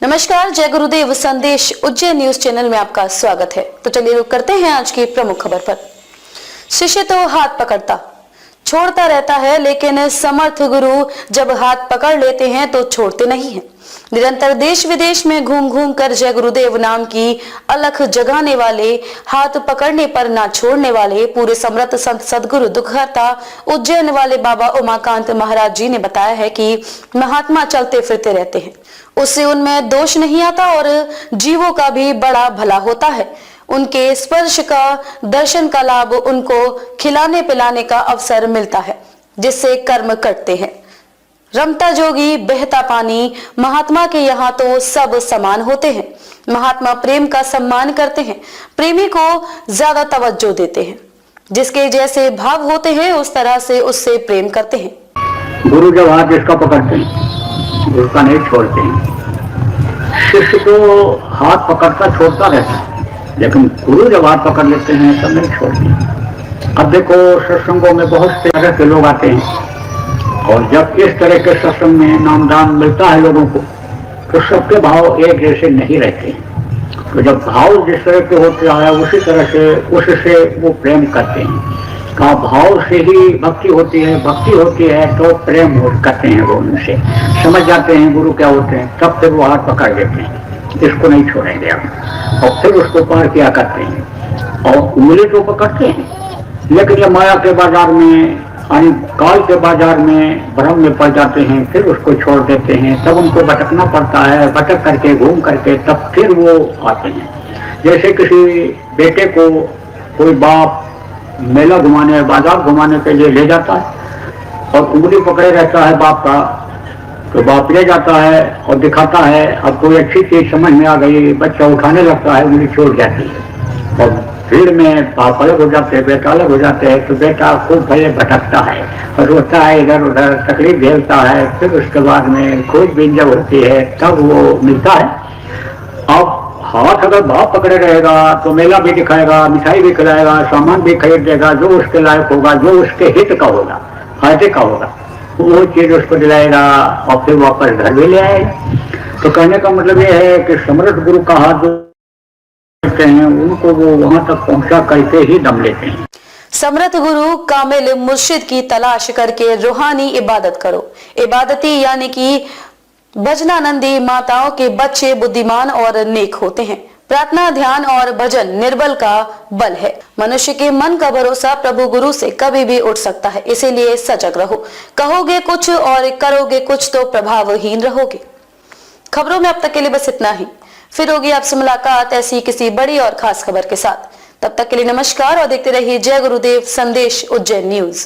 नमस्कार, जय गुरुदेव संदेश उज्जैन न्यूज चैनल में आपका स्वागत है। तो चलिए रुक करते हैं आज की प्रमुख खबर पर। शिष्य तो हाथ पकड़ता छोड़ता रहता है, लेकिन समर्थ गुरु जब हाथ पकड़ लेते हैं तो छोड़ते नहीं हैं। निरंतर देश विदेश में घूम घूम कर जय गुरुदेव नाम की अलख जगाने वाले, हाथ पकड़ने पर ना छोड़ने वाले पूरे समर्थ संत सदगुरु दुखहर्ता उज्जैन वाले बाबा उमाकांत महाराज जी ने बताया है कि महात्मा चलते फिरते रहते हैं, उससे उनमें दोष नहीं आता और जीवों का भी बड़ा भला होता है। उनके स्पर्श का, दर्शन का लाभ उनको खिलाने पिलाने का अवसर मिलता है, जिससे कर्म कटते हैं। रमता जोगी बहता पानी, महात्मा के यहाँ तो सब समान होते हैं। महात्मा प्रेम का सम्मान करते हैं, प्रेमी को ज्यादा तवज्जो देते हैं। जिसके जैसे भाव होते हैं उस तरह से उससे प्रेम करते हैं। गुरु जब हाथ जिसका पकड़ते हैं उसका नहीं छोड़ते हैं। शिष्य तो हाथ पकड़ता छोड़ता रहता है, लेकिन गुरु जब हाथ पकड़ लेते हैं तब नहीं छोड़ते। अब देखो, सत्संगों में बहुत से तरह के लोग आते हैं, और जब इस तरह के सत्संग में नामदान मिलता है लोगों को, तो सबके भाव एक जैसे नहीं रहते हैं। तो जब भाव जिस तरह के होते हैं उसी तरह से उससे वो प्रेम करते हैं। का भाव से ही भक्ति होती है, भक्ति होती है तो प्रेम करते हैं वो, उनसे समझ जाते हैं गुरु क्या होते हैं, तब फिर वो हाथ पकड़ लेते हैं, इसको नहीं छोड़ेंगे हम, और फिर उसको पार किया करते हैं। और उंगली तो पकड़ते हैं, लेकिन ये माया के बाजार में, काल के बाजार में भ्रम में पड़ जाते हैं, फिर उसको छोड़ देते हैं। तब उनको भटकना पड़ता है, भटक करके घूम करके तब फिर वो आते हैं। जैसे किसी बेटे को कोई बाप मेला घुमाने, बाजार घुमाने के लिए ले जाता है, और उंगली पकड़े रहता है बाप का, तो बाप ले जाता है और दिखाता है। अब कोई अच्छी चीज समझ में आ गई, बच्चा उठाने लगता है, उंगली छोड़ जाती है, और भीड़ में बाप अलग हो जाते हैं, बेटा अलग हो जाते हैं, तो बेटा खूब भले भटकता है और रोता है, इधर उधर तकलीफ झेलता है। फिर उसके बाद में खोजबीन जब होती है तब वो मिलता है। अब हाथ अगर बाप पकड़े रहेगा तो मेला भी दिखाएगा, मिठाई भी खिलाएगा, सामान भी खरीद देगा, जो उसके लायक होगा, जो उसके हित का होगा, फायदे का होगा, वो चीज उसको दिलाएगा, और फिर वापस घर भी ले आएगा। तो कहने का मतलब ये है कि समर्थ गुरु का हाथ जो हैं उनको वो वहां तक पहुंचा करके ही दम लेते हैं। समर्थ गुरु कामिल मुर्शिद की तलाश करके रूहानी इबादत करो। इबादती यानी कि भजनानंदी माताओं के बच्चे बुद्धिमान और नेक होते हैं। प्रार्थना, ध्यान और भजन निर्बल का बल है। मनुष्य के मन का भरोसा प्रभु गुरु से कभी भी उठ सकता है, इसीलिए सजग रहो। कहोगे कुछ और करोगे कुछ तो प्रभावहीन रहोगे। खबरों में अब तक के लिए बस इतना ही। फिर होगी आपसे मुलाकात ऐसी किसी बड़ी और खास खबर के साथ। तब तक के लिए नमस्कार और देखते रहिए जय गुरुदेव संदेश उज्जैन न्यूज।